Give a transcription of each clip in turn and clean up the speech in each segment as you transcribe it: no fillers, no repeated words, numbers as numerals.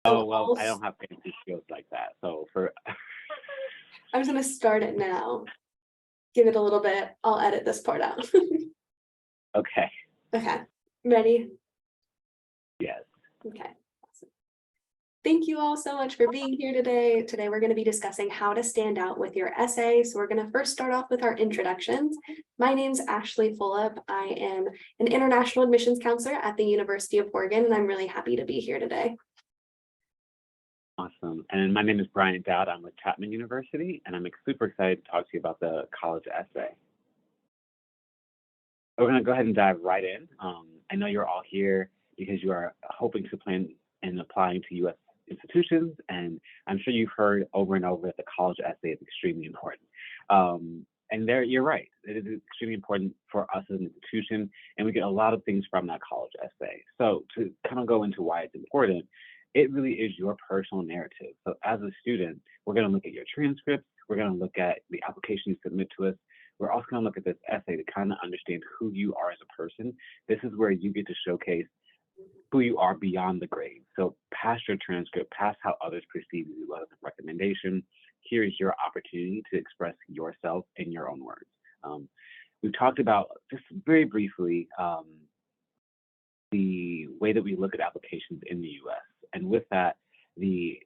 Oh, So well, I don't have fancy skills like that. So for I'm just gonna start it now. Give it a little bit. I'll edit this part out. okay, Okay, ready? yes, Okay. Awesome. Thank you all so much for being here today. Today, we're going to be discussing how to stand out with your essay. So we're going to first start off with our introductions. My name's Ashley Fulop. I am an international admissions counselor at the University of Oregon, and I'm really happy to be here today. awesome. And my name is Brian Dowd. I'm with Chapman University, and I'm super excited to talk to you about the college essay. We're going to go ahead and dive right in. I know you're all here because you are hoping to plan and applying to U.S. institutions, and I'm sure you've heard over and over that the college essay is extremely important. And there, you're right. It is extremely important for us as an institution, and we get a lot of things from that college essay. So to kind of go into why it's important, it really is your personal narrative. So as a student, we're going to look at your transcripts. We're going to look at the application you submit to us. We're also going to look at this essay to kind of understand who you are as a person. This is where you get to showcase who you are beyond the grade. So past your transcript, past how others perceive you as a recommendation, here is your opportunity to express yourself in your own words. We've talked about just very briefly the way that we look at applications in the US. And with that, the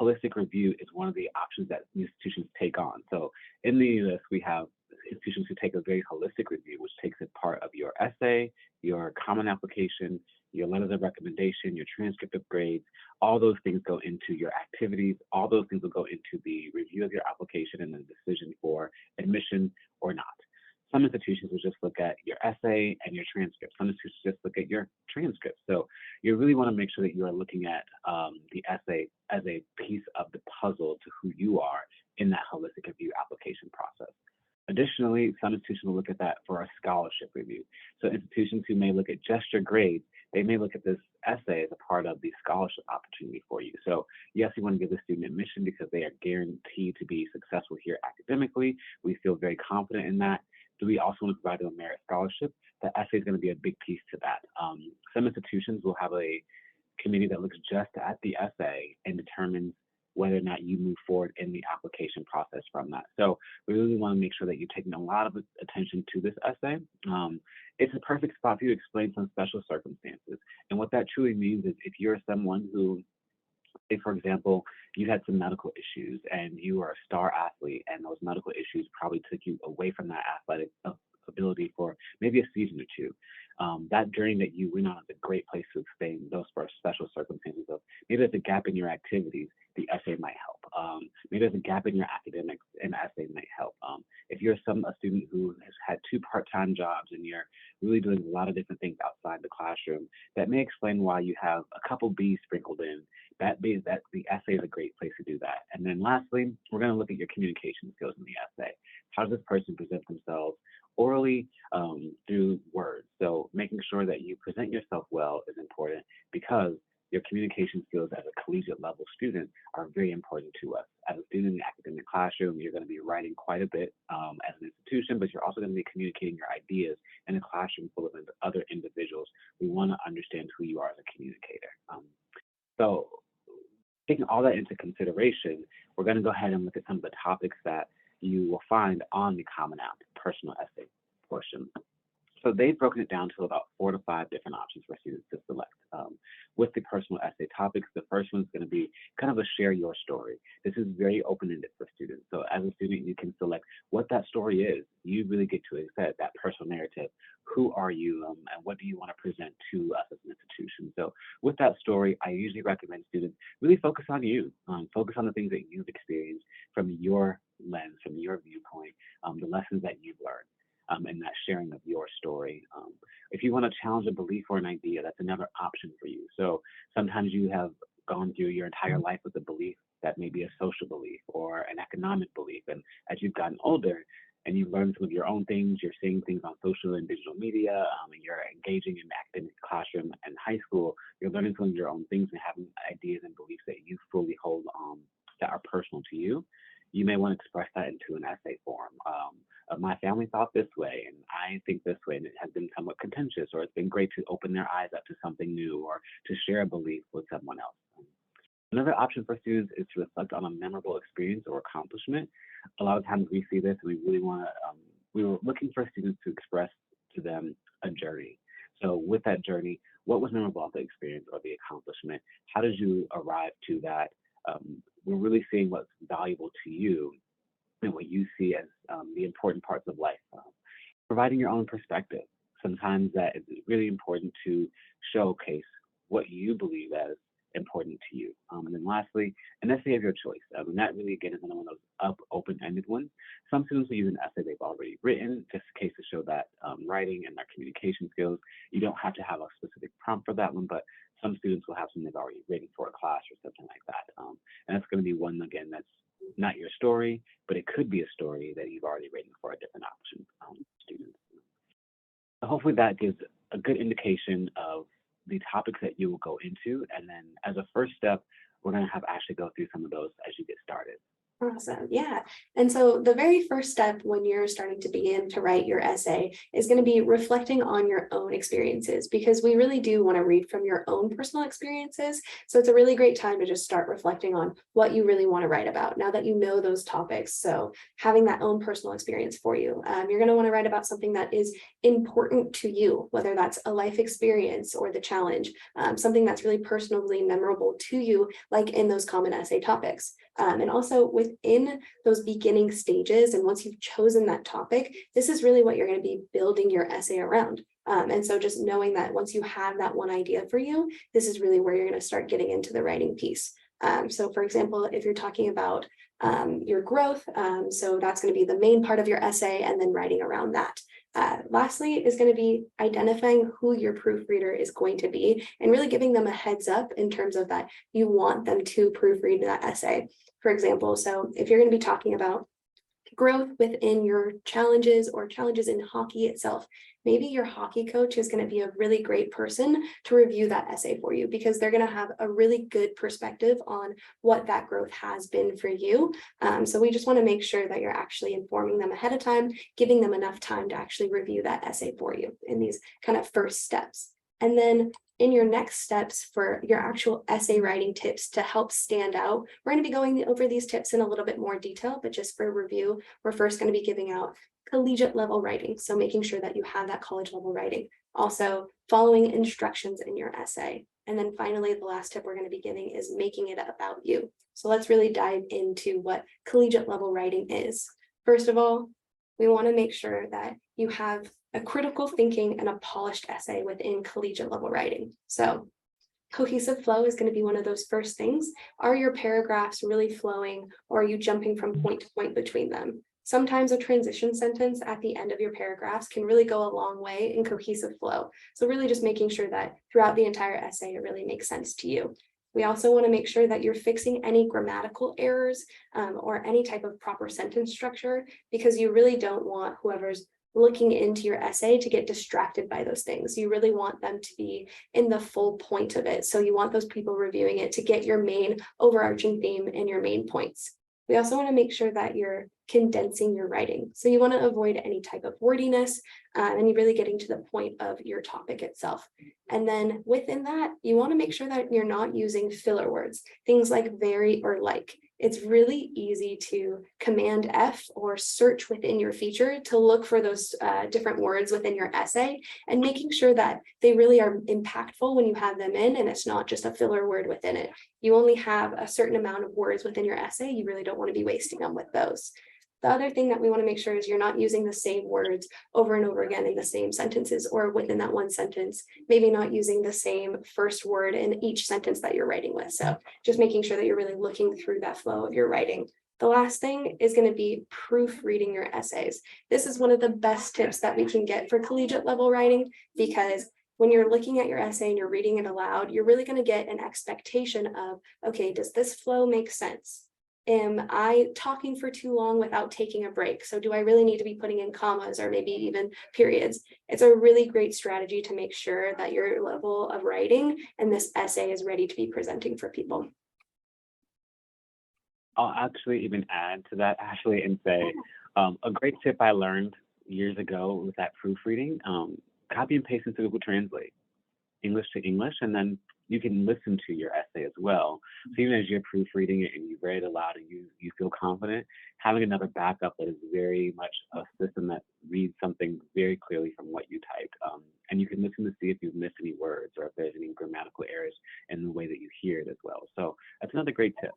holistic review is one of the options that institutions take on. So in the US, we have institutions who take a very holistic review, which takes a part of your essay, your common application, your letters of recommendation, your transcript of grades. All those things go into your activities. All those things will go into the review of your application and the decision for admission or not. Some institutions will just look at your essay and your transcript. Some institutions just look at your transcript. So you really want to make sure that you are looking at the essay as a piece of the puzzle to who you are in that holistic review application process. Additionally, some institutions will look at that for a scholarship review. So institutions who may look at just your grades, they may look at this essay as a part of the scholarship opportunity for you. So yes, you want to give the student admission because they are guaranteed to be successful here academically. We feel very confident in that. Do we also want to provide them a merit scholarship? The essay is going to be a big piece to that. Some institutions will have a committee that looks just at the essay and determines whether or not you move forward in the application process from that. So we really want to make sure that you're taking a lot of attention to this essay. It's a perfect spot for you to explain some special circumstances. And what that truly means is if you're someone who, say for example, you had some medical issues and you are a star athlete and those medical issues probably took you away from that athletic ability for maybe a season or two. That journey that you went on is a great place to explain those for special circumstances of maybe there's a gap in your activities, the essay might help. Maybe there's a gap in your academics, an essay might help. If you're a student who has had two part-time jobs and you're really doing a lot of different things outside the classroom, that may explain why you have a couple B's sprinkled in. That the essay is a great place to do that. And then lastly, we're going to look at your communication skills in the essay. How does this person present themselves orally through words? So making sure that you present yourself well is important because your communication skills as a collegiate level student are very important to us. As a student in the academic classroom, you're going to be writing quite a bit as an institution, but you're also going to be communicating your ideas in a classroom full of other individuals. We want to understand who you are as a communicator. So taking all that into consideration, we're going to go ahead and look at some of the topics that you will find on the Common App personal essay portion. So they've broken it down to about 4 to 5 different options for students to select. With the personal essay topics, the first one is going to be kind of a share your story. This is very open-ended for students. So as a student, you can select what that story is. You really get to set that personal narrative. Who are you and what do you want to present to us as an institution? So with that story, I usually recommend students really focus on you. Focus on the things that you've experienced from your lens, from your viewpoint, the lessons that you've learned. And that sharing of your story. If you want to challenge a belief or an idea, that's another option for you. So sometimes you have gone through your entire life with a belief that may be a social belief or an economic belief. And as you've gotten older and you've learned some of your own things, you're seeing things on social and digital media, and you're engaging in the academic classroom and high school, you're learning some of your own things and having ideas and beliefs that you fully hold that are personal to you. You may want to express that into an essay form. My family thought this way, and I think this way, and it has been somewhat contentious, or it's been great to open their eyes up to something new or to share a belief with someone else. Another option for students is to reflect on a memorable experience or accomplishment. A lot of times we see this and we really want to, we were looking for students to express to them a journey. So with that journey, what was memorable about the experience or the accomplishment? How did you arrive to that? We're really seeing what's valuable to you and what you see as the important parts of life. Providing your own perspective. Sometimes that is really important to showcase what you believe as important to you. And then lastly, an essay of your choice. And that really, again, is another one of those open-ended ones. Some students will use an essay they've already written, just in case to show that writing and their communication skills. You don't have to have a specific prompt for that one, but some students will have something they've already written for a class or something like that. And that's going to be one, again, that's not your story, but it could be a story that you've already written for a different option students. So hopefully that gives a good indication of the topics that you will go into. And then as a first step, we're going to have Ashley go through some of those as you get started. Awesome. Yeah. And so the very first step when you're starting to begin to write your essay is going to be reflecting on your own experiences, because we really do want to read from your own personal experiences. So it's a really great time to just start reflecting on what you really want to write about now that you know those topics. So having that own personal experience for you, you're going to want to write about something that is important to you, whether that's a life experience or the challenge, something that's really personally memorable to you, like in those common essay topics. And also within those beginning stages, and once you've chosen that topic, this is really what you're going to be building your essay around. And so just knowing that once you have that one idea for you, this is really where you're going to start getting into the writing piece. So for example, if you're talking about your growth, so that's going to be the main part of your essay, and then writing around that. Lastly is going to be identifying who your proofreader is going to be and really giving them a heads up in terms of that you want them to proofread that essay. For example, so if you're going to be talking about growth within your challenges or challenges in hockey itself, maybe your hockey coach is going to be a really great person to review that essay for you, because they're going to have a really good perspective on what that growth has been for you. So we just want to make sure that you're actually informing them ahead of time, giving them enough time to actually review that essay for you in these kind of first steps. And then in your next steps for your actual essay writing tips to help stand out, we're going to be going over these tips in a little bit more detail, but just for review, we're first going to be giving out collegiate level writing. So making sure that you have that college level writing, also following instructions in your essay. And then finally, the last tip we're going to be giving is making it about you. So let's really dive into what collegiate level writing is. First of all, we want to make sure that you have a critical thinking and a polished essay within collegiate level writing. So cohesive flow is going to be one of those first things. Are your paragraphs really flowing, or are you jumping from point to point between them? Sometimes a transition sentence at the end of your paragraphs can really go a long way in cohesive flow. So really just making sure that throughout the entire essay, it really makes sense to you. We also want to make sure that you're fixing any grammatical errors or any type of proper sentence structure, because you really don't want whoever's looking into your essay to get distracted by those things. You really want them to be in the full point of it. So you want those people reviewing it to get your main overarching theme and your main points. We also want to make sure that you're condensing your writing. So you want to avoid any type of wordiness and you're really getting to the point of your topic itself. And then within that, you want to make sure that you're not using filler words, things like very or like. It's really easy to Command F or search within your feature to look for those different words within your essay, and making sure that they really are impactful when you have them in, and it's not just a filler word within it. You only have a certain amount of words within your essay. You really don't want to be wasting them with those. The other thing that we want to make sure is you're not using the same words over and over again in the same sentences, or within that one sentence, maybe not using the same first word in each sentence that you're writing with. So just making sure that you're really looking through that flow of your writing. The last thing is going to be proofreading your essays. This is one of the best tips that we can get for collegiate level writing, because when you're looking at your essay and you're reading it aloud, you're really going to get an expectation of, okay, does this flow make sense? Am I talking for too long without taking a break? So do I really need to be putting in commas or maybe even periods? It's a really great strategy to make sure that your level of writing and this essay is ready to be presenting for people. I'll actually even add to that, Ashley, and say a great tip I learned years ago with that proofreading, copy and paste into Google Translate, English to English, and then you can listen to your essay as well. So even as you're proofreading it and you read it aloud and you feel confident, having another backup that is very much a system that reads something very clearly from what you typed. And you can listen to see if you've missed any words or if there's any grammatical errors in the way that you hear it as well. So that's another great tip.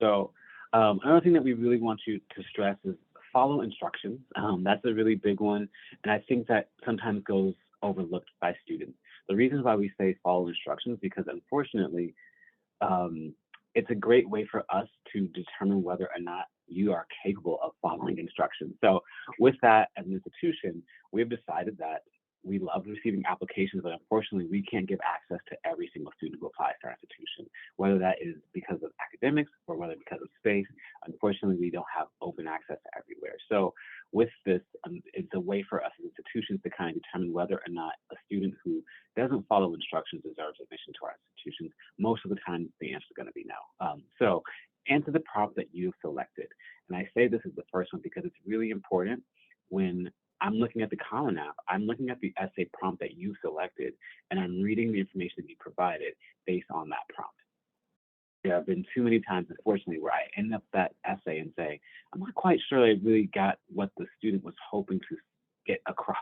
So another thing that we really want you to stress is follow instructions. That's a really big one, and I think that sometimes goes overlooked by students. The reasons why we say follow instructions because unfortunately, it's a great way for us to determine whether or not you are capable of following instructions. So with that, as an institution, we've decided that we love receiving applications, but unfortunately, we can't give access to every single student who applies to our institution, whether that is because of academics or whether because of space. Unfortunately, we don't have open access to everywhere. So with this, it's a way for us as institutions to kind of determine whether or not a student who doesn't follow instructions deserves admission to our institutions. Most of the time, the answer is going to be no. So answer the prompt that you've selected. And I say this is the first one because it's really important when I'm looking at the Common App, I'm looking at the essay prompt that you selected, and I'm reading the information that you provided based on that prompt. There have been too many times, unfortunately, where I end up that essay and say, I'm not quite sure I really got what the student was hoping to get across.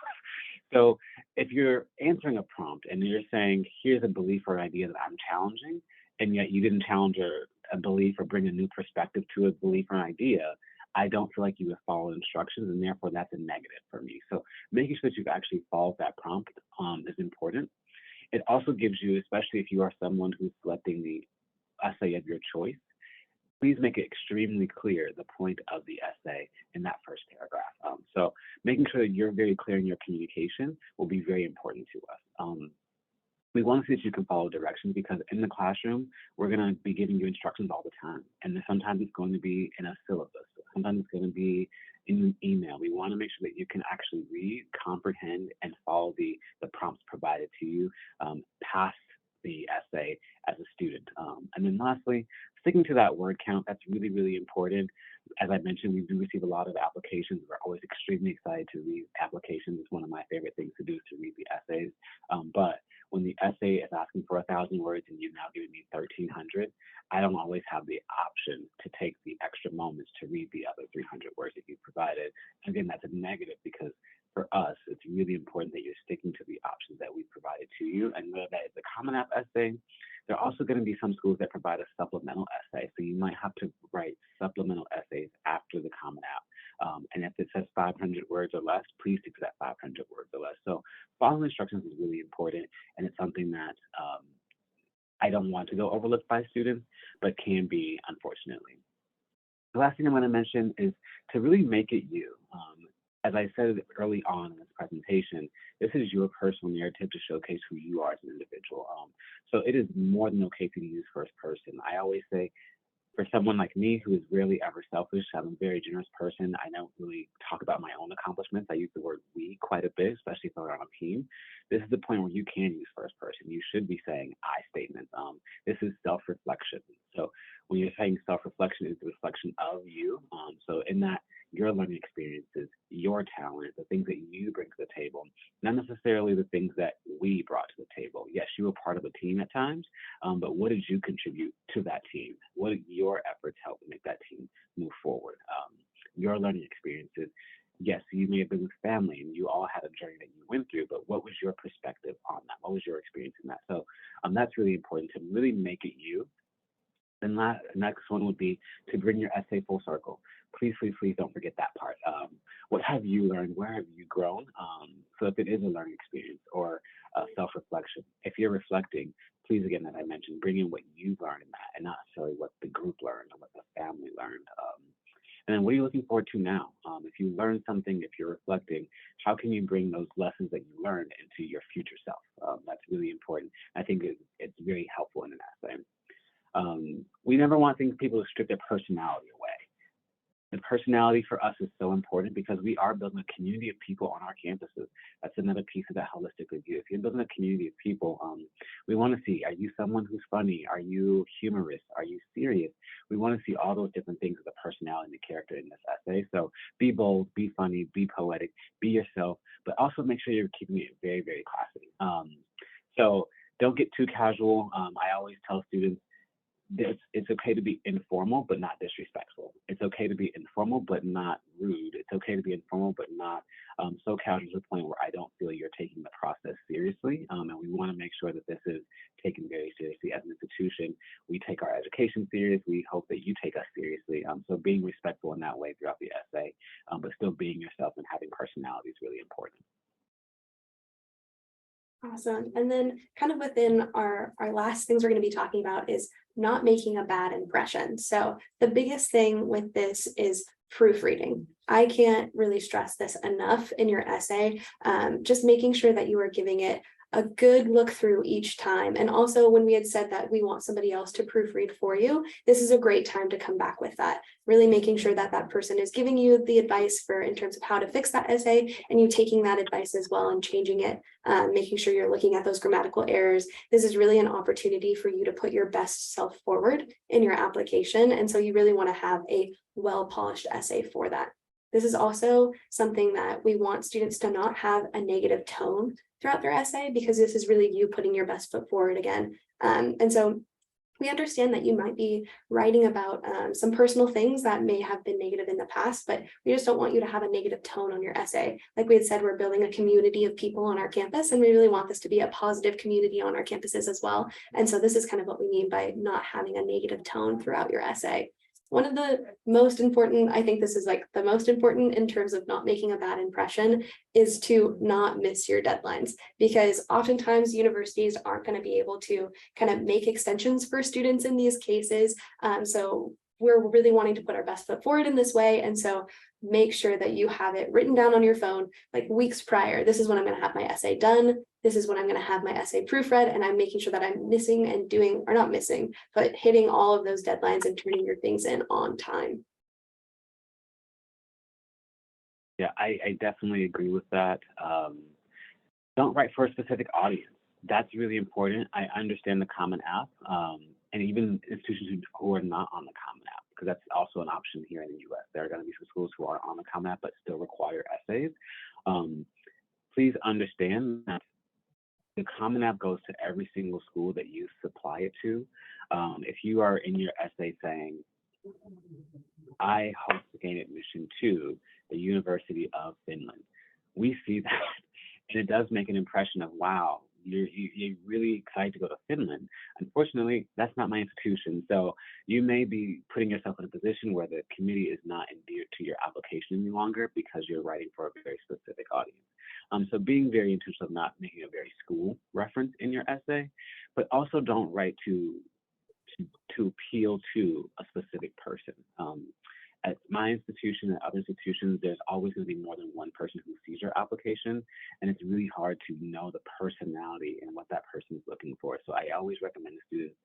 So if you're answering a prompt and you're saying, here's a belief or idea that I'm challenging, and yet you didn't challenge a belief or bring a new perspective to a belief or idea, I don't feel like you have followed instructions, and therefore that's a negative for me. So making sure that you've actually followed that prompt is important. It also gives you, especially if you are someone who's selecting the essay of your choice, please make it extremely clear the point of the essay in that first paragraph. So making sure that you're very clear in your communication will be very important to us. We want to see that you can follow directions because in the classroom, we're going to be giving you instructions all the time. And sometimes it's going to be in a syllabus. Sometimes it's going to be in an email. We want to make sure that you can actually read, comprehend, and follow the prompts provided to you past the essay as a student. And then lastly, sticking to that word count, that's really, really important. As I mentioned, we do receive a lot of applications. We're always extremely excited to read applications. It's one of my favorite things to do is to read the essays. But when the essay is asking for 1,000 words and you've now given me 1,300, I don't always have the option to take the extra moments to read the other 300 words that you provided. Again, that's a negative because for us, it's really important that you're sticking to the options that we've provided to you. And whether that is the Common App essay, there are also going to be some schools that provide a supplemental essay. So you might have to write supplemental essays after the Common App. And if it says 500 words or less, please stick to that 500 words or less. So following instructions is really important, and it's something that I don't want to go overlooked by students, but can be, unfortunately. The last thing I'm going to mention is to really make it you. As I said early on in this presentation, this is your personal narrative to showcase who you are as an individual. So it is more than okay for you to use first person. I always say, for someone like me who is rarely ever selfish, I'm a very generous person. I don't really talk about my own accomplishments. I use the word we quite a bit, especially if we're on a team. This is the point where you can use first person. You should be saying I statements. This is self-reflection. So when you're saying self-reflection, it's a reflection of you. So in that, your learning experiences, your talent, the things that you bring to the table, not necessarily the things that we brought to the table. Yes, you were part of a team at times, but what did you contribute to that team? What did your efforts help make that team move forward? Your learning experiences, yes, you may have been with family and you all had a journey that you went through, but what was your perspective on that? What was your experience in that? So that's really important to really make it you. Then the next one would be to bring your essay full circle. Please, please, please don't forget that part. What have you learned? Where have you grown? So if it is a learning experience or self-reflection, if you're reflecting, please, again, as I mentioned, bring in what you've learned in that and not necessarily what the group learned or what the family learned. And then what are you looking forward to now? If you learned something, if you're reflecting, how can you bring those lessons that you learned into your future self? That's really important. I think it's very helpful in an essay. We never want people to strip their personality away. The personality for us is so important because we are building a community of people on our campuses. That's another piece of that holistic review. If you're building a community of people, We want to see, are you someone who's funny? Are you humorous? Are you serious? We want to see all those different things of the personality and the character in this essay. So be bold, be funny, be poetic, be yourself, but also make sure you're keeping it very, very classy. So don't get too casual. I always tell students, it's okay to be informal but not disrespectful. It's okay to be informal but not rude. It's okay to be informal but not so casual to the point where I don't feel you're taking the process seriously. And we want to make sure that this is taken very seriously as an institution. We take our education serious. We hope that you take us seriously. So being respectful in that way throughout the essay, but still being yourself and having personality is really important. Awesome. And then kind of within our last things we're going to be talking about is not making a bad impression. So the biggest thing with this is proofreading. I can't really stress this enough in your essay. Just making sure that you are giving it a good look through each time. And also when we had said that we want somebody else to proofread for you, this is a great time to come back with that. Really making sure that that person is giving you the advice for in terms of how to fix that essay, and you taking that advice as well and changing it, making sure you're looking at those grammatical errors. This is really an opportunity for you to put your best self forward in your application. And so you really want to have a well-polished essay for that. This is also something that we want students to not have a negative tone throughout their essay, because this is really you putting your best foot forward again. And so we understand that you might be writing about some personal things that may have been negative in the past, but we just don't want you to have a negative tone on your essay. Like we had said, we're building a community of people on our campus, and we really want this to be a positive community on our campuses as well. And so this is kind of what we mean by not having a negative tone throughout your essay. One of the most important, I think this is like the most important in terms of not making a bad impression, is to not miss your deadlines, because oftentimes universities aren't going to be able to kind of make extensions for students in these cases. So we're really wanting to put our best foot forward in this way. And so make sure that you have it written down on your phone like weeks prior. This is when I'm going to have my essay done. This is when I'm going to have my essay proofread, and I'm making sure that I'm missing and doing, or not missing, but hitting all of those deadlines and turning your things in on time. Yeah, I definitely agree with that. Don't write for a specific audience. That's really important. I understand the Common App, and even institutions who are not on the Common App, because that's also an option here in the US. There are going to be some schools who are on the Common App but still require essays. Please understand that the Common App goes to every single school that you supply it to. If you are in your essay saying, I hope to gain admission to the University of Finland, we see that, and it does make an impression of, wow, you're really excited to go to Finland. Unfortunately, that's not my institution. So you may be putting yourself in a position where the community is not endeared to your application any longer because you're writing for a very specific audience. So being very intentional of not making a very school reference in your essay, but also don't write to appeal to a specific person. At my institution and other institutions, there's always going to be more than one person who sees your application, and it's really hard to know the personality and what that person is looking for. So I always recommend to students,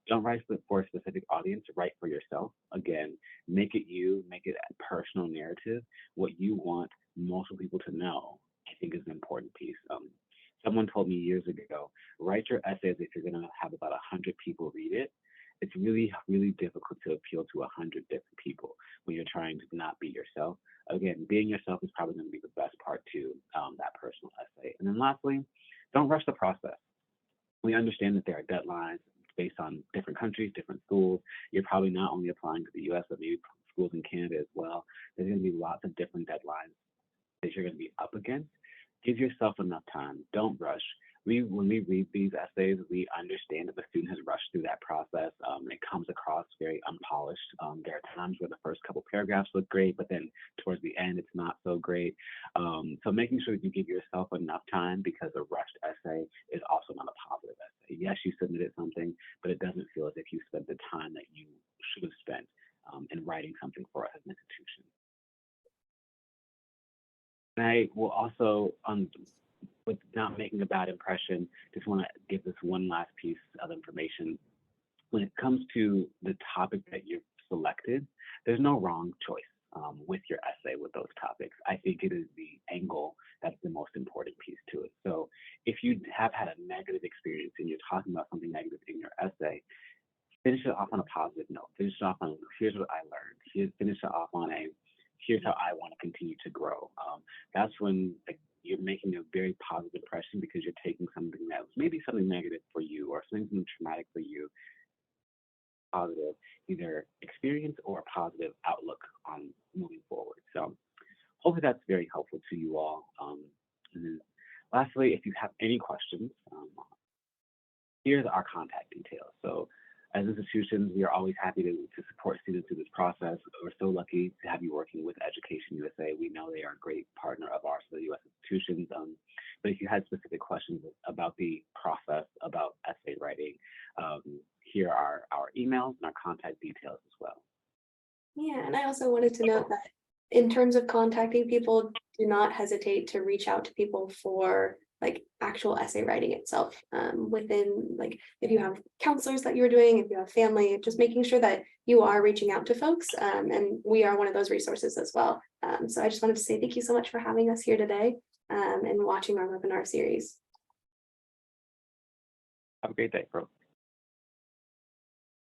don't write for a specific audience, write for yourself. Again, make it you, make it a personal narrative. What you want multiple people to know, I think, is an important piece. Someone told me years ago, write your essays if you're going to have about 100 people read it. It's really, really difficult to appeal to 100 different people when you're trying to not be yourself. Again, being yourself is probably going to be the best part to that personal essay. And then lastly, don't rush the process. We understand that there are deadlines based on different countries, different schools. You're probably not only applying to the US, but maybe schools in Canada as well. There's going to be lots of different deadlines that you're going to be up against. Give yourself enough time. Don't rush. When we read these essays, we understand that the student has rushed through that process. It comes across very unpolished. There are times where the first couple paragraphs look great, but then towards the end, it's not so great. So making sure that you give yourself enough time, because a rushed essay is also not a positive essay. Yes, you submitted something, but it doesn't feel as if you spent the time that you should have spent in writing something for us as an institution. And I will also, with not making a bad impression, just want to give this one last piece of information. When it comes to the topic that you've selected, there's no wrong choice. with your essay with those topics. I think it is the angle that's the most important piece to it. So if you have had a negative experience and you're talking about something negative in your essay, finish it off on a positive note. Finish it off on, here's what I learned. Finish it off on a, here's how I want to continue to grow. That's when you're making a very positive impression, because you're taking something that was maybe something negative for you or something traumatic for you, positive either experience or a positive outlook on moving forward. So hopefully that's very helpful to you all. And then lastly, if you have any questions, here's our contact details. So as institutions, we are always happy to support students through this process. We're so lucky to have you working with Education USA. We know they are a great partner of ours for the U.S. institutions. But if you had specific questions about the process, about essay writing, here are our emails and our contact details as well. Yeah, and I also wanted to note that in terms of contacting people, do not hesitate to reach out to people for like actual essay writing itself. Within, like, if you have counselors that you're doing, if you have family, just making sure that you are reaching out to folks. And we are one of those resources as well. So I just wanted to say thank you so much for having us here today and watching our webinar series. Have a great day, bro.